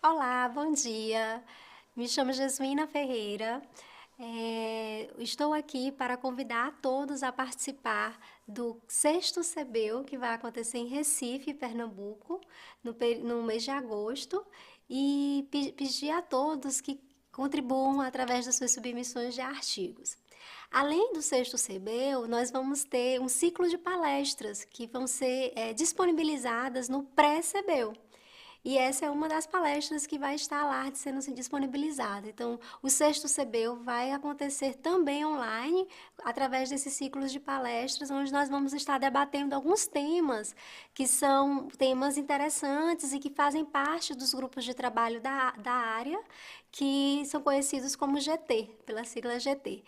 Olá, bom dia. Me chamo Jesuína Ferreira. Estou aqui para convidar a todos a participar do sexto CBEU, que vai acontecer em Recife, Pernambuco, no mês de agosto, e pedir a todos que contribuam através das suas submissões de artigos. Além do sexto CBEU, nós vamos ter um ciclo de palestras que vão ser disponibilizadas no pré-CBEU. E essa é uma das palestras que vai estar lá sendo disponibilizada. Então, o sexto CBEU vai acontecer também online, através desses ciclos de palestras, onde nós vamos estar debatendo alguns temas que são temas interessantes e que fazem parte dos grupos de trabalho da área, que são conhecidos como GT, pela sigla GT.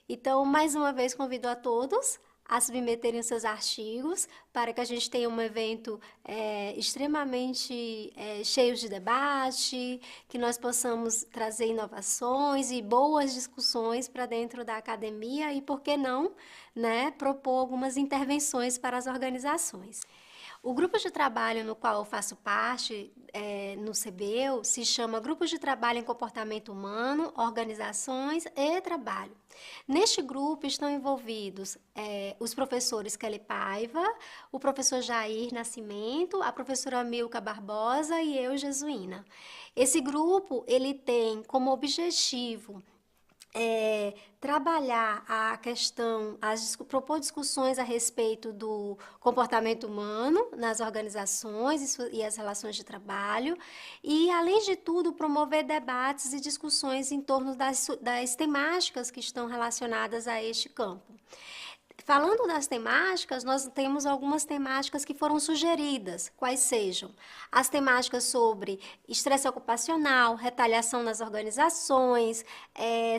Então, mais uma vez, convido a todos a submeterem os seus artigos para que a gente tenha um evento extremamente cheio de debate, que nós possamos trazer inovações e boas discussões para dentro da academia e, por que não, né, propor algumas intervenções para as organizações. O grupo de trabalho no qual eu faço parte, no CBEU, se chama Grupos de Trabalho em Comportamento Humano, Organizações e Trabalho. Neste grupo estão envolvidos os professores Kelly Paiva, o professor Jair Nascimento, a professora Milka Barbosa e eu, Jesuína. Esse grupo, ele tem como objetivo trabalhar a questão, propor discussões a respeito do comportamento humano nas organizações e as relações de trabalho e, além de tudo, promover debates e discussões em torno das temáticas que estão relacionadas a este campo. Falando das temáticas, nós temos algumas temáticas que foram sugeridas, quais sejam as temáticas sobre estresse ocupacional, retaliação nas organizações,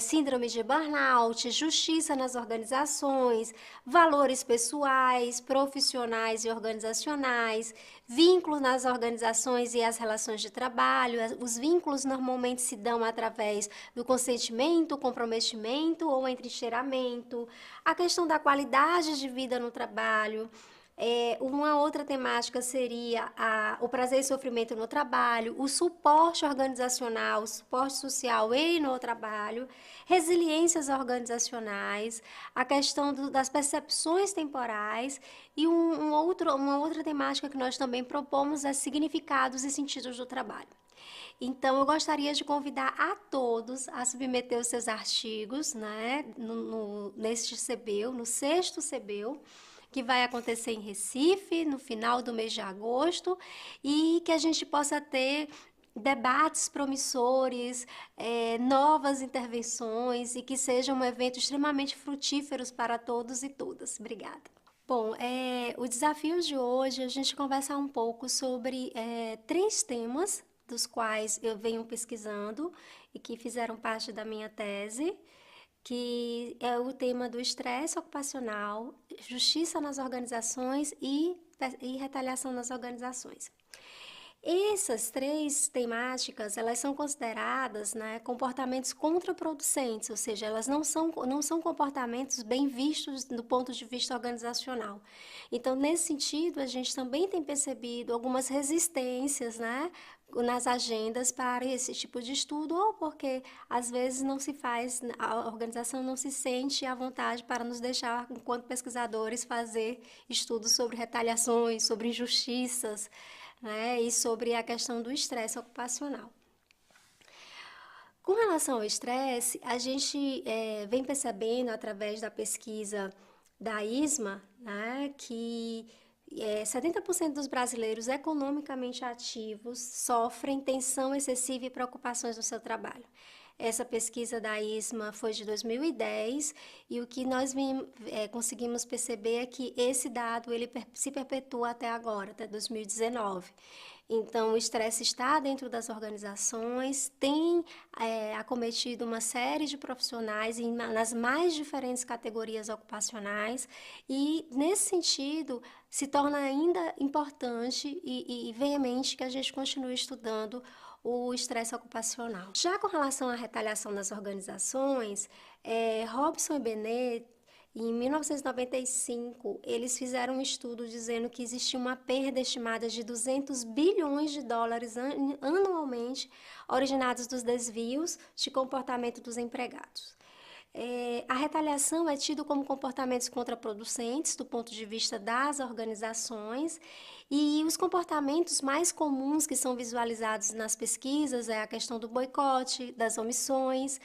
síndrome de burnout, justiça nas organizações, valores pessoais, profissionais e organizacionais, vínculos nas organizações e as relações de trabalho. Os vínculos normalmente se dão através do consentimento, comprometimento ou entrincheiramento, a questão da qualidade de vida no trabalho. Uma outra temática seria o prazer e sofrimento no trabalho, o suporte organizacional, o suporte social e no trabalho, resiliências organizacionais, a questão das percepções temporais e uma outra temática que nós também propomos é significados e sentidos do trabalho. Então, eu gostaria de convidar a todos a submeter os seus artigos, né, neste CBEU, no sexto CBEU, que vai acontecer em Recife, no final do mês de agosto, e que a gente possa ter debates promissores, novas intervenções, e que seja um evento extremamente frutífero para todos e todas. Obrigada. Bom, o desafio de hoje é a gente conversar um pouco sobre 3 temas dos quais eu venho pesquisando e que fizeram parte da minha tese, que é o tema do estresse ocupacional, justiça nas organizações e retaliação nas organizações. Essas 3 temáticas, elas são consideradas, né, comportamentos contraproducentes, ou seja, elas não são comportamentos bem vistos do ponto de vista organizacional. Então, nesse sentido, a gente também tem percebido algumas resistências, né, nas agendas para esse tipo de estudo, ou porque às vezes não se faz, a organização não se sente à vontade para nos deixar, enquanto pesquisadores, fazer estudos sobre retaliações, sobre injustiças, né, e sobre a questão do estresse ocupacional. Com relação ao estresse, a gente vem percebendo através da pesquisa da ISMA, né, que 70% dos brasileiros economicamente ativos sofrem tensão excessiva e preocupações no seu trabalho. Essa pesquisa da ISMA foi de 2010 e o que nós conseguimos perceber é que esse dado ele se perpetua até agora, até 2019. Então, o estresse está dentro das organizações, tem acometido uma série de profissionais nas mais diferentes categorias ocupacionais e, nesse sentido, se torna ainda importante e veemente que a gente continue estudando o estresse ocupacional. Já com relação à retaliação nas organizações, Robson e Benet Em 1995, eles fizeram um estudo dizendo que existia uma perda estimada de 200 bilhões de dólares anualmente, originados dos desvios de comportamento dos empregados. A retaliação é tida como comportamentos contraproducentes do ponto de vista das organizações, e os comportamentos mais comuns que são visualizados nas pesquisas é a questão do boicote, das omissões,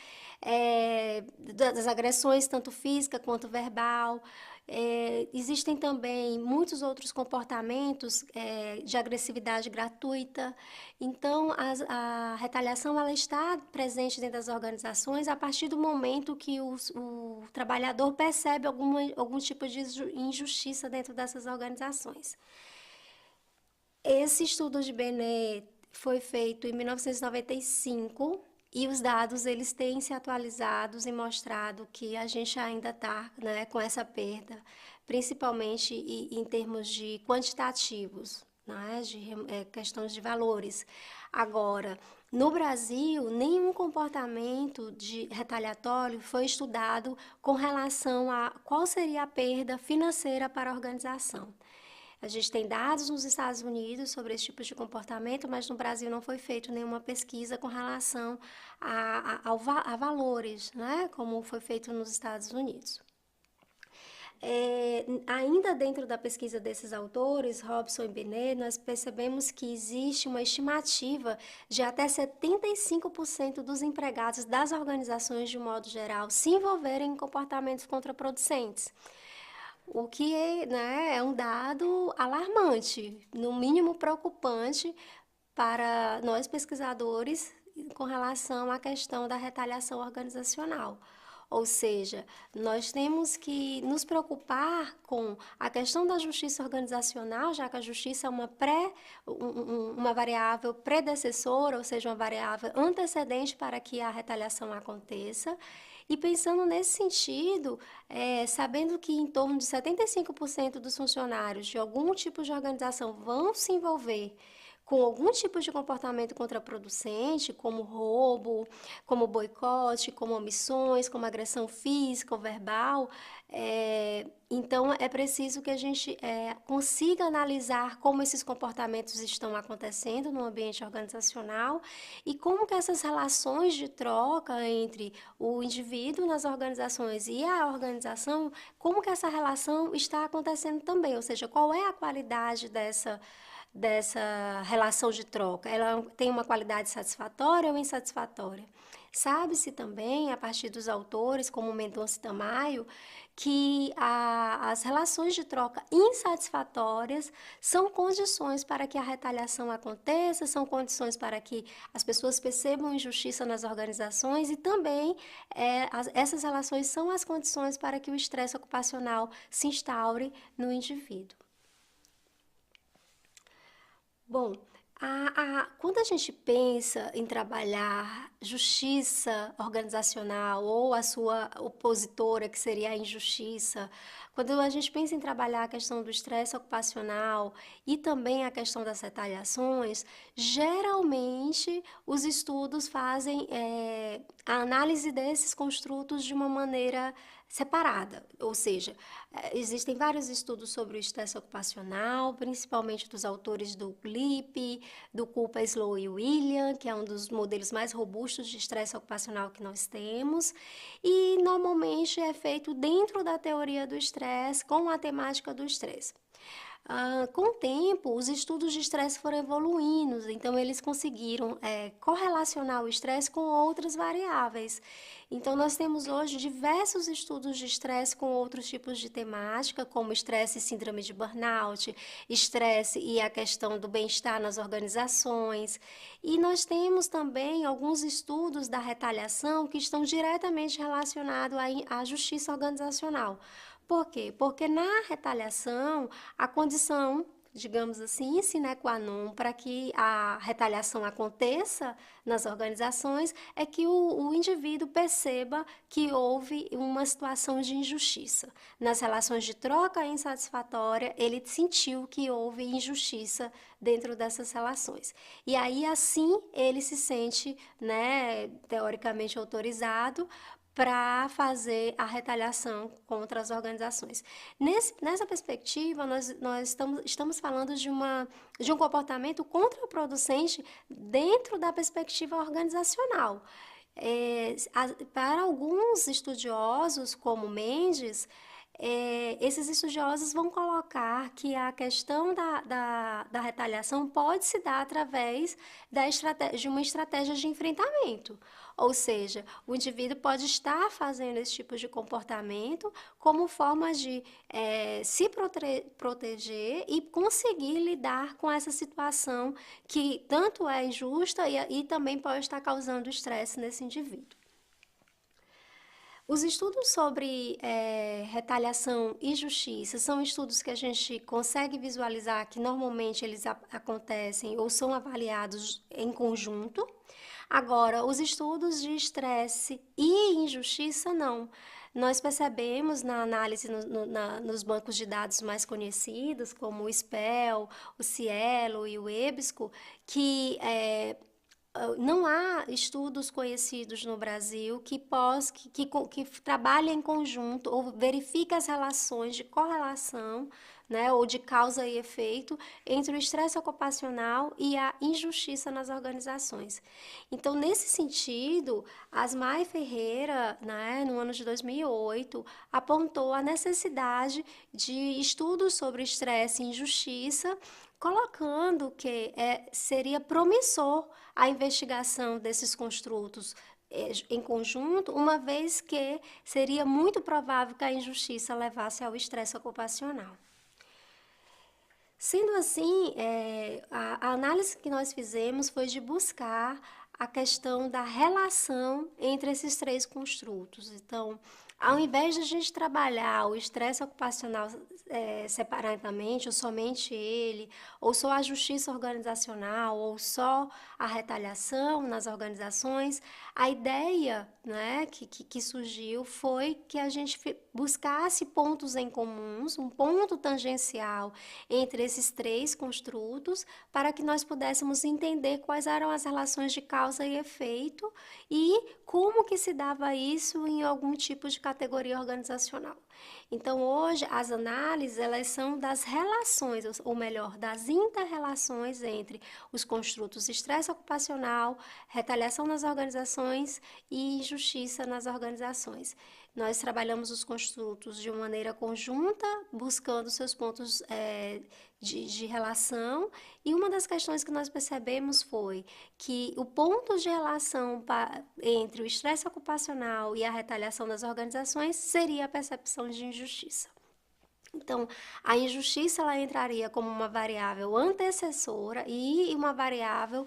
das agressões, tanto física quanto verbal. Existem também muitos outros comportamentos de agressividade gratuita. Então, a retaliação ela está presente dentro das organizações a partir do momento que o trabalhador percebe algum tipo de injustiça dentro dessas organizações. Esse estudo de Benet foi feito em 1995 e os dados eles têm se atualizados e mostrado que a gente ainda está, né, com essa perda, principalmente em termos de quantitativos, né, de questões de valores. Agora, no Brasil, nenhum comportamento retaliatório foi estudado com relação a qual seria a perda financeira para a organização. A gente tem dados nos Estados Unidos sobre esse tipo de comportamento, mas no Brasil não foi feita nenhuma pesquisa com relação a valores, né? Como foi feito nos Estados Unidos. Ainda dentro da pesquisa desses autores, Robson e Benet, nós percebemos que existe uma estimativa de até 75% dos empregados das organizações, de um modo geral, se envolverem em comportamentos contraproducentes. O que, né, é um dado alarmante, no mínimo preocupante para nós pesquisadores com relação à questão da retaliação organizacional. Ou seja, nós temos que nos preocupar com a questão da justiça organizacional, já que a justiça é uma variável predecessora, ou seja, uma variável antecedente para que a retaliação aconteça. E pensando nesse sentido, sabendo que em torno de 75% dos funcionários de algum tipo de organização vão se envolver com algum tipo de comportamento contraproducente, como roubo, como boicote, como omissões, como agressão física ou verbal, então é preciso que a gente consiga analisar como esses comportamentos estão acontecendo no ambiente organizacional e como que essas relações de troca entre o indivíduo nas organizações e a organização, como que essa relação está acontecendo também, ou seja, qual é a qualidade dessa relação de troca. Ela tem uma qualidade satisfatória ou insatisfatória? Sabe-se também, a partir dos autores, como Mendonça Tamayo, que as relações de troca insatisfatórias são condições para que a retaliação aconteça, são condições para que as pessoas percebam injustiça nas organizações e também essas relações são as condições para que o estresse ocupacional se instaure no indivíduo. Bom, quando a gente pensa em trabalhar justiça organizacional ou a sua opositora, que seria a injustiça, quando a gente pensa em trabalhar a questão do estresse ocupacional e também a questão das retaliações, geralmente os estudos fazem a análise desses construtos de uma maneira separada, ou seja, existem vários estudos sobre o estresse ocupacional, principalmente dos autores do GLIP, do Culpa, Slow e William, que é um dos modelos mais robustos de estresse ocupacional que nós temos, e normalmente é feito dentro da teoria do estresse, com a temática do estresse. Com o tempo, os estudos de estresse foram evoluindo, então eles conseguiram correlacionar o estresse com outras variáveis. Então, nós temos hoje diversos estudos de estresse com outros tipos de temática, como estresse e síndrome de burnout, estresse e a questão do bem-estar nas organizações. E nós temos também alguns estudos da retaliação que estão diretamente relacionados à justiça organizacional. Por quê? Porque na retaliação, a condição, digamos assim, sine qua non, para que a retaliação aconteça nas organizações, é que o indivíduo perceba que houve uma situação de injustiça. Nas relações de troca insatisfatória, ele sentiu que houve injustiça dentro dessas relações. E aí, assim, ele se sente, né, teoricamente autorizado para fazer a retaliação contra as organizações. Nessa perspectiva, nós estamos falando de um comportamento contraproducente dentro da perspectiva organizacional. Para alguns estudiosos, como Mendes, esses estudiosos vão colocar que a questão da retaliação pode se dar através de uma estratégia de enfrentamento. Ou seja, o indivíduo pode estar fazendo esse tipo de comportamento como forma de se proteger e conseguir lidar com essa situação que tanto é injusta e também pode estar causando estresse nesse indivíduo. Os estudos sobre retaliação e justiça são estudos que a gente consegue visualizar que normalmente eles acontecem ou são avaliados em conjunto. Agora, os estudos de estresse e injustiça não. Nós percebemos na análise nos bancos de dados mais conhecidos, como o SPEL, o Cielo e o EBSCO, que não há estudos conhecidos no Brasil que trabalhem em conjunto ou verifiquem as relações de correlação, né, ou de causa e efeito entre o estresse ocupacional e a injustiça nas organizações. Então, nesse sentido, Asmar Ferreira, né, no ano de 2008, apontou a necessidade de estudos sobre estresse e injustiça, colocando que seria promissor a investigação desses construtos em conjunto, uma vez que seria muito provável que a injustiça levasse ao estresse ocupacional. Sendo assim, a análise que nós fizemos foi de buscar a questão da relação entre esses três construtos. Então, ao invés de a gente trabalhar o estresse ocupacional separadamente, ou somente ele, ou só a justiça organizacional, ou só a retaliação nas organizações, a ideia, né, que surgiu foi que a gente buscasse pontos em comuns, um ponto tangencial entre esses três construtos, para que nós pudéssemos entender quais eram as relações de causa e efeito e como que se dava isso em algum tipo de categoria organizacional. Então, hoje, as análises, elas são das relações, ou melhor, das inter-relações entre os construtos estresse ocupacional, retaliação nas organizações e injustiça nas organizações. Nós trabalhamos os construtos de uma maneira conjunta, buscando seus pontos de relação, e uma das questões que nós percebemos foi que o ponto de relação entre o estresse ocupacional e a retaliação das organizações seria a percepção de injustiça. Então, a injustiça ela entraria como uma variável antecessora e uma variável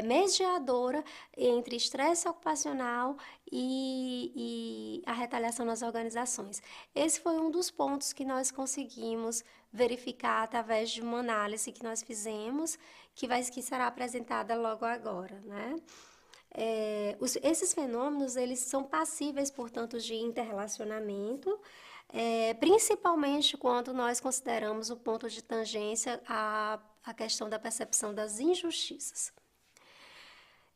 mediadora entre estresse ocupacional e a retaliação nas organizações. Esse foi um dos pontos que nós conseguimos verificar através de uma análise que nós fizemos, que será apresentada logo agora, né? Esses fenômenos eles são passíveis, portanto, de interrelacionamento, principalmente quando nós consideramos o ponto de tangência à questão da percepção das injustiças.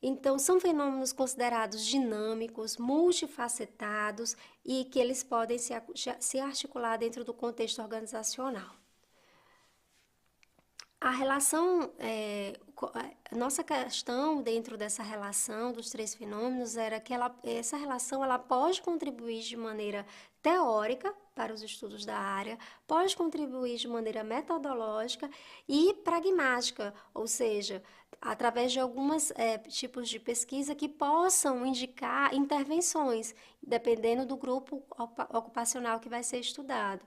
Então, são fenômenos considerados dinâmicos, multifacetados e que eles podem se articular dentro do contexto organizacional. A relação, nossa questão dentro dessa relação dos três fenômenos era que essa relação ela pode contribuir de maneira teórica para os estudos da área, pode contribuir de maneira metodológica e pragmática, ou seja, através de alguns tipos de pesquisa que possam indicar intervenções, dependendo do grupo ocupacional que vai ser estudado.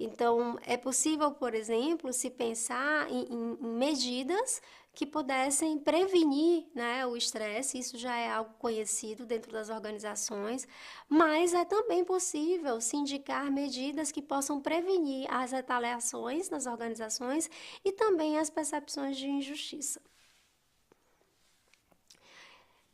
Então, é possível, por exemplo, se pensar em medidas que pudessem prevenir, né, o estresse, isso já é algo conhecido dentro das organizações, mas é também possível se indicar medidas que possam prevenir as retaliações nas organizações e também as percepções de injustiça.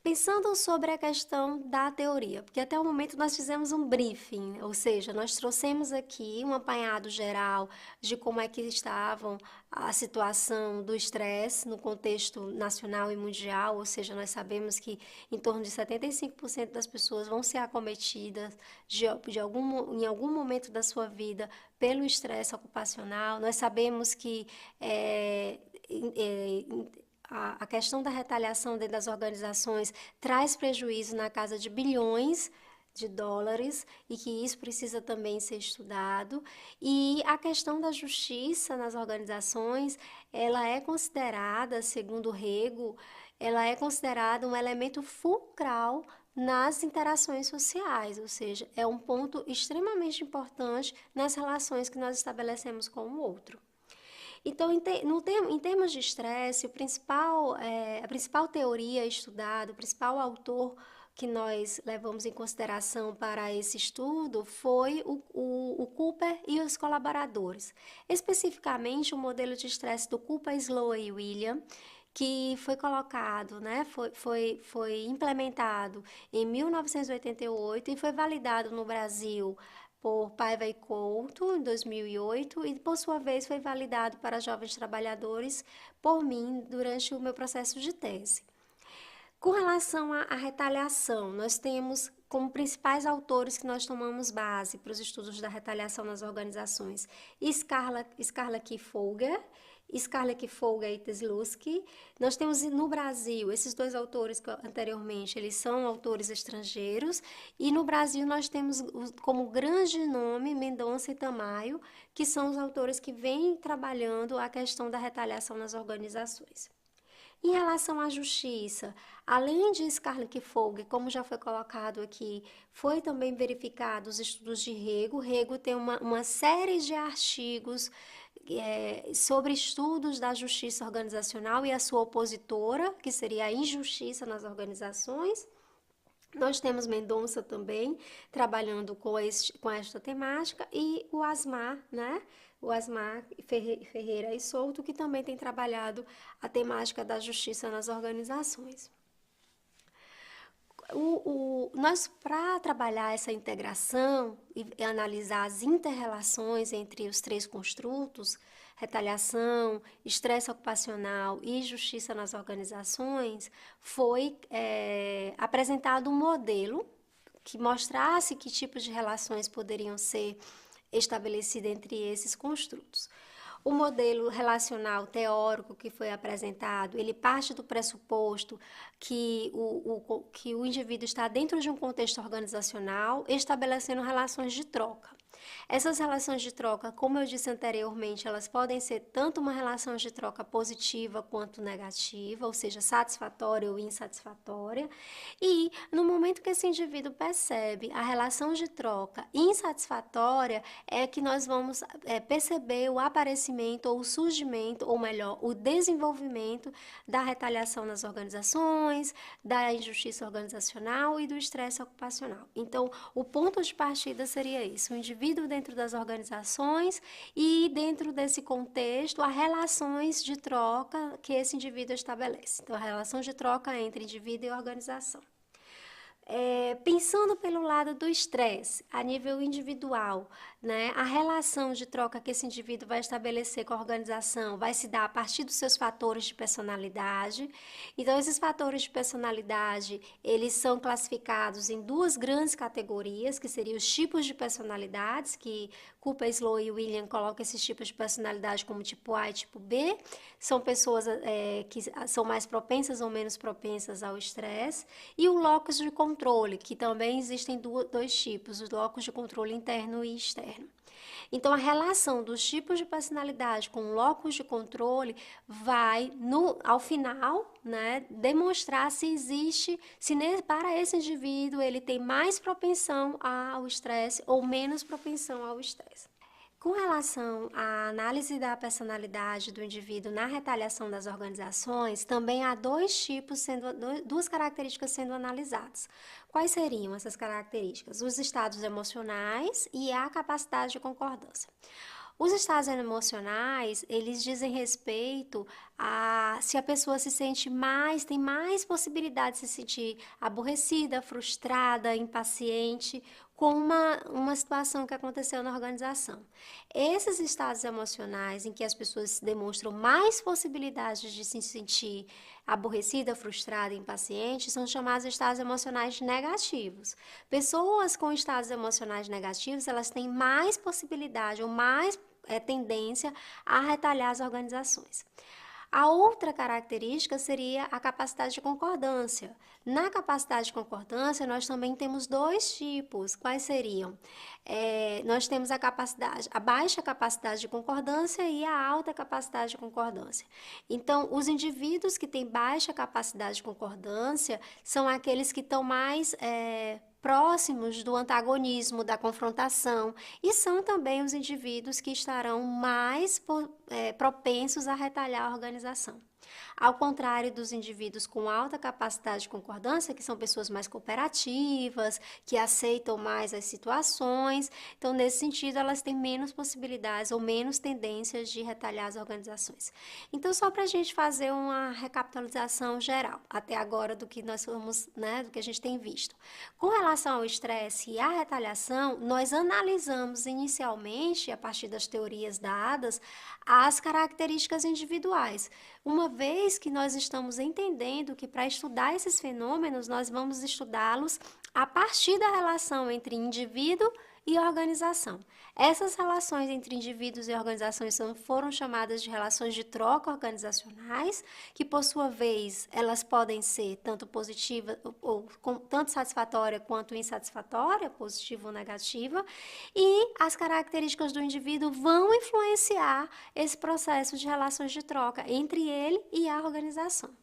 Pensando sobre a questão da teoria, porque até o momento nós fizemos um briefing, ou seja, nós trouxemos aqui um apanhado geral de como é que estavam a situação do estresse no contexto nacional e mundial, ou seja, nós sabemos que em torno de 75% das pessoas vão ser acometidas em algum momento da sua vida pelo estresse ocupacional. Nós sabemos que a questão da retaliação dentro das organizações traz prejuízo na casa de bilhões de dólares e que isso precisa também ser estudado. E a questão da justiça nas organizações, ela é considerada, segundo o Rego, ela é considerada um elemento fulcral nas interações sociais, ou seja, é um ponto extremamente importante nas relações que nós estabelecemos com o outro. Então, em termos de estresse, a principal teoria estudada, o principal autor que nós levamos em consideração para esse estudo foi o Cooper e os colaboradores. Especificamente, o modelo de estresse do Cooper, Sloan e William, que foi colocado, né, foi implementado em 1988 e foi validado no Brasil por Paiva e Couto, em 2008, e por sua vez foi validado para jovens trabalhadores por mim durante o meu processo de tese. Com relação à retaliação, nós temos como principais autores que nós tomamos base para os estudos da retaliação nas organizações Scarla Keyfolger, Scarlett Folger e Tesluski. Nós temos no Brasil, esses dois autores que anteriormente, eles são autores estrangeiros, e no Brasil nós temos como grande nome Mendonça e Tamayo, que são os autores que vêm trabalhando a questão da retaliação nas organizações. Em relação à justiça, além de Scarlett Folger, como já foi colocado aqui, foi também verificado os estudos de Rego. Rego tem uma série de artigos sobre estudos da justiça organizacional e a sua opositora, que seria a injustiça nas organizações. Nós temos Mendonça também trabalhando com esta temática e o Asmar, né? O Asmar Ferreira e Souto, que também tem trabalhado a temática da justiça nas organizações. Nós, para trabalhar essa integração e analisar as interrelações entre os três construtos, retaliação, estresse ocupacional e justiça nas organizações, foi apresentado um modelo que mostrasse que tipos de relações poderiam ser estabelecidas entre esses construtos. O modelo relacional teórico que foi apresentado, ele parte do pressuposto que o indivíduo está dentro de um contexto organizacional, estabelecendo relações de troca. Essas relações de troca, como eu disse anteriormente, elas podem ser tanto uma relação de troca positiva quanto negativa, ou seja, satisfatória ou insatisfatória. E no momento que esse indivíduo percebe a relação de troca insatisfatória, é que nós vamos perceber o aparecimento ou o surgimento, ou melhor, o desenvolvimento da retaliação nas organizações, da injustiça organizacional e do estresse ocupacional. Então, o ponto de partida seria isso, o indivíduo dentro das organizações e dentro desse contexto, as relações de troca que esse indivíduo estabelece. Então, a relação de troca entre indivíduo e organização. Pensando pelo lado do estresse, a nível individual, né, a relação de troca que esse indivíduo vai estabelecer com a organização vai se dar a partir dos seus fatores de personalidade. Então, esses fatores de personalidade, eles são classificados em duas grandes categorias, que seriam os tipos de personalidades, que Cooper, Sloan e William colocam esses tipos de personalidade como tipo A e tipo B. São pessoas que são mais propensas ou menos propensas ao estresse. E o locus de controle, que também existem dois tipos, os locus de controle interno e externo. Então, a relação dos tipos de personalidade com o locus de controle vai, ao final, né, demonstrar se existe, para esse indivíduo ele tem mais propensão ao estresse ou menos propensão ao estresse. Com relação à análise da personalidade do indivíduo na retaliação das organizações, também há duas características sendo analisadas. Quais seriam essas características? Os estados emocionais e a capacidade de concordância. Os estados emocionais, eles dizem respeito a se a pessoa se sente mais, tem mais possibilidade de se sentir aborrecida, frustrada, impaciente com uma situação que aconteceu na organização. Esses estados emocionais em que as pessoas demonstram mais possibilidades de se sentir aborrecida, frustrada, impaciente, são chamados estados emocionais negativos. Pessoas com estados emocionais negativos, elas têm mais possibilidade ou mais tendência a retalhar as organizações. A outra característica seria a capacidade de concordância. Na capacidade de concordância, nós também temos dois tipos. Quais seriam? Nós temos a baixa capacidade de concordância e a alta capacidade de concordância. Então, os indivíduos que têm baixa capacidade de concordância são aqueles que estão mais próximos do antagonismo, da confrontação, e são também os indivíduos que estarão mais propensos a retalhar a organização. Ao contrário dos indivíduos com alta capacidade de concordância, que são pessoas mais cooperativas, que aceitam mais as situações, então, nesse sentido, elas têm menos possibilidades ou menos tendências de retalhar as organizações. Então, só para a gente fazer uma recapitalização geral, até agora, do que nós vamos, do que a gente tem visto. Com relação ao estresse e à retaliação, nós analisamos inicialmente, a partir das teorias dadas, as características individuais. Uma vez que nós estamos entendendo que para estudar esses fenômenos, nós vamos estudá-los a partir da relação entre indivíduo e organização. Essas relações entre indivíduos e organizações foram chamadas de relações de troca organizacionais, que por sua vez elas podem ser tanto positiva ou tanto satisfatória quanto insatisfatória, positiva ou negativa, e as características do indivíduo vão influenciar esse processo de relações de troca entre ele e a organização.